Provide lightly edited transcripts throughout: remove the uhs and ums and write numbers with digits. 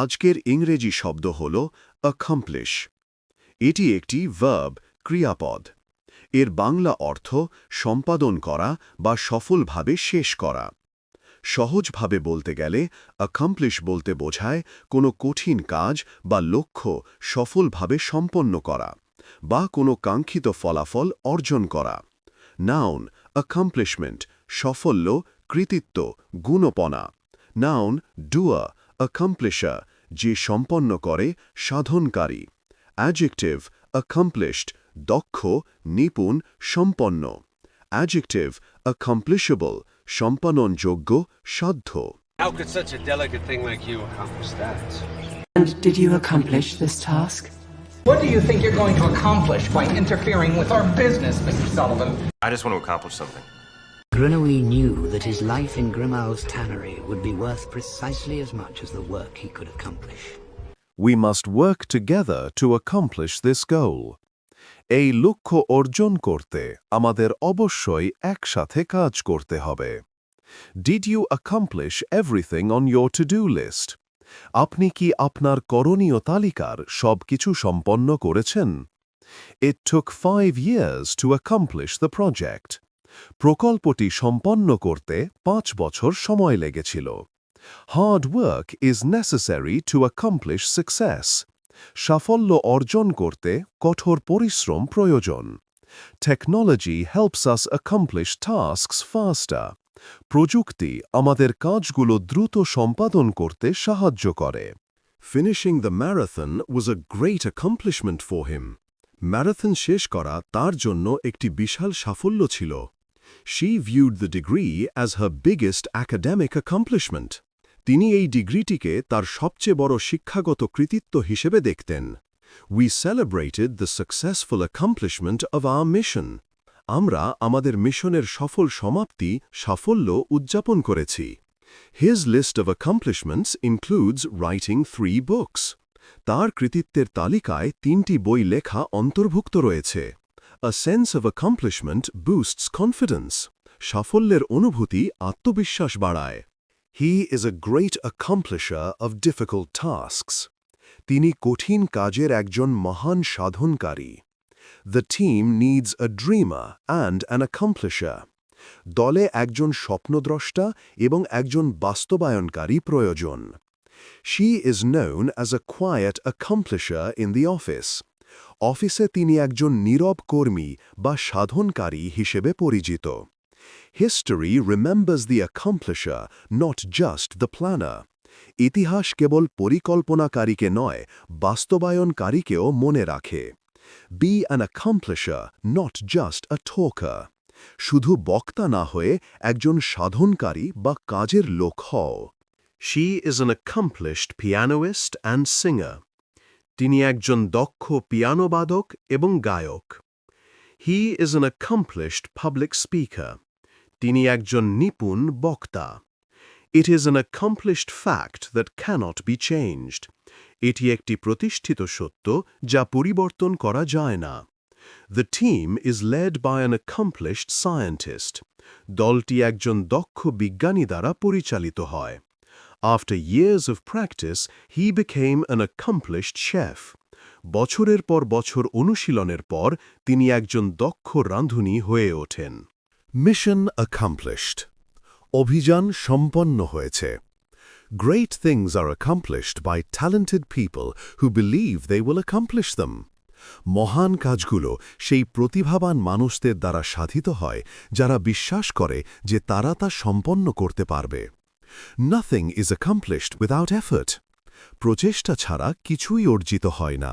আজকের ইংরেজি শব্দ হল accomplish। এটি একটি ভার্ব, ক্রিয়াপদ। এর বাংলা অর্থ সম্পাদন করা বা সফলভাবে শেষ করা। সহজভাবে বলতে গেলে accomplish বলতে বোঝায় কোনো কঠিন কাজ বা লক্ষ্য সফলভাবে সম্পন্ন করা বা কোনো কাঙ্ক্ষিত ফলাফল অর্জন করা। নাউন accomplishment সাফল্য, কৃতিত্ব, গুণপনা। নাউন ডুয়ার accomplisher যে সম্পন্ন করে, সাধনকারী। অ্যাডজেক্টিভ accomplished দক্ষ, নিপুণ, সম্পন্ন। অ্যাডজেক্টিভ accomplishable সম্পাদনযোগ্য, সাধ্য। How could such a delicate thing like you accomplish that? And did you accomplish this task? What do you think you're going to accomplish by interfering with our business, Mr. Sullivan? I just want to accomplish something. Grunowy knew that his life in Grimau's tannery would be worth precisely as much as the work he could accomplish. We must work together to accomplish this goal. এই লক্ষ্য অর্জন করতে আমাদের অবশ্যই একসাথে কাজ করতে হবে। Did you accomplish everything on your to-do list? আপনি কি আপনার করণীয় তালিকার সবকিছু সম্পন্ন করেছেন? It took 5 years to accomplish the project. প্রকল্পটি সম্পন্ন করতে 5 বছর সময় লেগেছিল। Hard work is necessary to accomplish success. সাফল্য অর্জন করতে কঠোর পরিশ্রম প্রয়োজন। Technology helps us accomplish tasks faster. প্রযুক্তি আমাদের কাজগুলো দ্রুত সম্পাদন করতে সাহায্য করে। Finishing the marathon was a great accomplishment for him. Marathon শেষ করা তার জন্য একটি বিশাল সাফল্য ছিল। She viewed the degree as her biggest academic accomplishment. তিনি এই ডিগ্রিটিকে তার সবচেয়ে বড় শিক্ষাগত কৃতিত্ব হিসেবে দেখতেন। We celebrated the successful accomplishment of our mission. আমরা আমাদের মিশনের সফল সমাপ্তি, সাফল্য উদযাপন করেছি। His list of accomplishments includes writing 3 books. তার কৃতিত্বের তালিকায় 3টি বই লেখা অন্তর্ভুক্ত রয়েছে। A sense of accomplishment boosts confidence. সাফল্যের অনুভূতি আত্মবিশ্বাস বাড়ায়। He is a great accomplisher of difficult tasks. তিনি কঠিন কাজের একজন মহান সাধনকারী। The team needs a dreamer and an accomplisher. দলে একজন স্বপ্নদ্রষ্টা এবং একজন বাস্তবায়নকারী প্রয়োজন। She is known as a quiet accomplisher in the office. অফিসে তিনি একজন নীরব কর্মী বা সাধনকারী হিসেবে পরিচিত। History remembers the accomplisher, not just the planner. ইতিহাস কেবল পরিকল্পনাকারীকে নয়, বাস্তবায়নকারীকেও মনে রাখে। Be an accomplisher, not just a talker. শুধু বক্তা না হয়ে একজন সাধনকারী বা কাজের লোক হও। She is an accomplished pianist and singer. তিনি একজন দক্ষ পিয়ানোবাদক এবং গায়ক। He is an accomplished public speaker. তিনি একজন নিপুণ বক্তা। It is an accomplished fact that cannot be changed. এটি একটি প্রতিষ্ঠিত সত্য যা পরিবর্তন করা যায় না। The team is led by an accomplished scientist. দলটি একজন দক্ষ বিজ্ঞানী দ্বারা পরিচালিত হয়। After years of practice, he became an accomplished chef. বছরের পর বছর অনুশীলনের পর তিনি একজন দক্ষ রাঁধুনি হয়ে ওঠেন। Mission accomplished. অভিযান সম্পন্ন হয়েছে। Great things are accomplished by talented people who believe they will accomplish them. মহান কাজগুলো সেই প্রতিভাবান মানুষদের দ্বারা সাধিত হয় যারা বিশ্বাস করে যে তারা তা সম্পন্ন করতে পারবে। Nothing is accomplished without effort. প্রচেষ্টা ছাড়া কিছুই অর্জিত হয় না।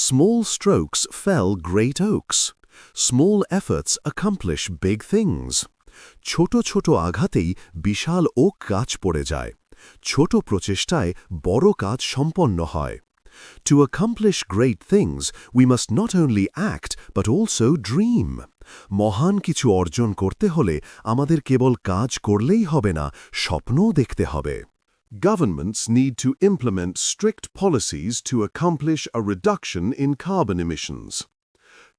Small strokes fell great oaks. Small efforts accomplish big things. ছোট ছোট আঘাতেই বিশাল ওক গাছ পড়ে যায়। ছোট প্রচেষ্টায় বড় কাজ সম্পন্ন হয়। To accomplish great things, we must not only act but also dream. মহান কিছু অর্জন করতে হলে আমাদের কেবল কাজ করলেই হবে না, স্বপ্নও দেখতে হবে। Governments need to implement strict policies to accomplish a reduction in carbon emissions.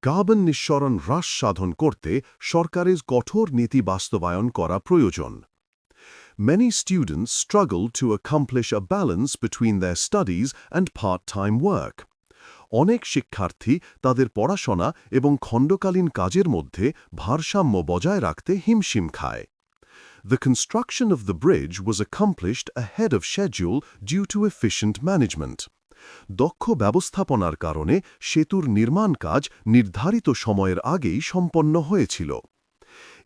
Carbon নিঃসরণ হ্রাস সাধন করতে সরকারের কঠোর নীতি বাস্তবায়ন করা প্রয়োজন। Many students struggle to accomplish a balance between their studies and part-time work. অনেক শিক্ষার্থী তাদের পড়াশোনা এবং খণ্ডকালীন কাজের মধ্যে ভারসাম্য বজায় রাখতে হিমশিম খায়। The construction of the bridge was accomplished ahead of schedule due to efficient management. দক্ষ ব্যবস্থাপনার কারণে সেতুর নির্মাণ কাজ নির্ধারিত সময়ের আগেই সম্পন্ন হয়েছিল।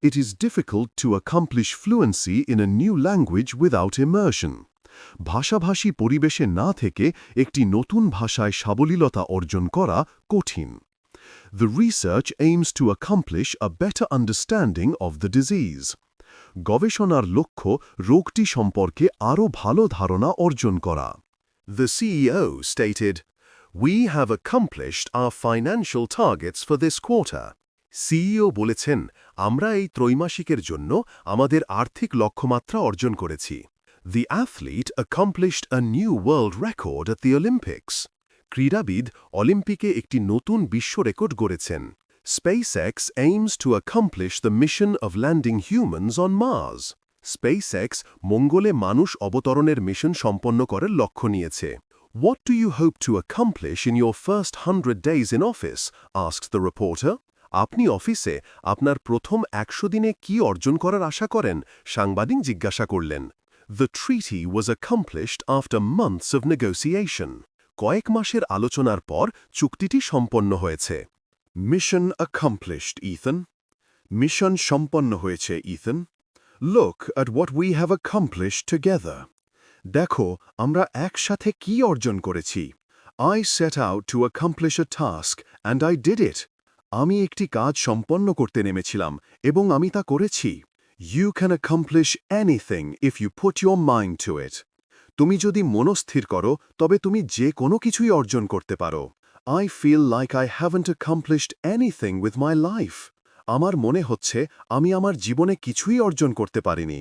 It is difficult to accomplish fluency in a new language without immersion. ভাষাভাষী পরিবেশে না থেকে একটি নতুন ভাষায় সাবলীলতা অর্জন করা কঠিন। The research aims to accomplish a better understanding of the disease. গবেষণার লক্ষ্য রোগটি সম্পর্কে আরও ভালো ধারণা অর্জন করা। The CEO stated, "We have accomplished our financial targets for this quarter." CEO বলেছেন, আমরা এই ত্রৈমাসিকের জন্য আমাদের আর্থিক লক্ষ্যমাত্রা অর্জন করেছি। The athlete accomplished a new world record at the Olympics. ক্রীড়াবিদ অলিম্পিকে একটি নতুন বিশ্ব রেকর্ড গড়েছেন। SpaceX aims to accomplish the mission of landing humans on Mars. SpaceX মঙ্গলে মানুষ অবতরণের মিশন সম্পন্ন করার লক্ষ্য নিয়েছে। What do you hope to accomplish in your first 100 days in office? Asks the reporter. আপনি অফিসে আপনার প্রথম 100 দিনে কি অর্জন করার আশা করেন? সাংবাদিক জিজ্ঞাসা করলেন। The treaty was accomplished after months of negotiation. কয়েক মাসের আলোচনার পর চুক্তিটি সম্পন্ন হয়েছে। Mission accomplished, Ethan. মিশন সম্পন্ন হয়েছে, ইথন। Look at what we have accomplished together. দেখো আমরা একসাথে কি অর্জন করেছি। I set out to accomplish a task and I did it. আমি একটি কাজ সম্পন্ন করতে নেমেছিলাম এবং আমি তা করেছি। You can accomplish anything if you put your mind to it. তুমি যদি মনস্থির করো তবে তুমি যে কোনো কিছুই অর্জন করতে পারো। I feel like I haven't accomplished anything with my life. আমার মনে হচ্ছে আমি আমার জীবনে কিছুই অর্জন করতে পারিনি।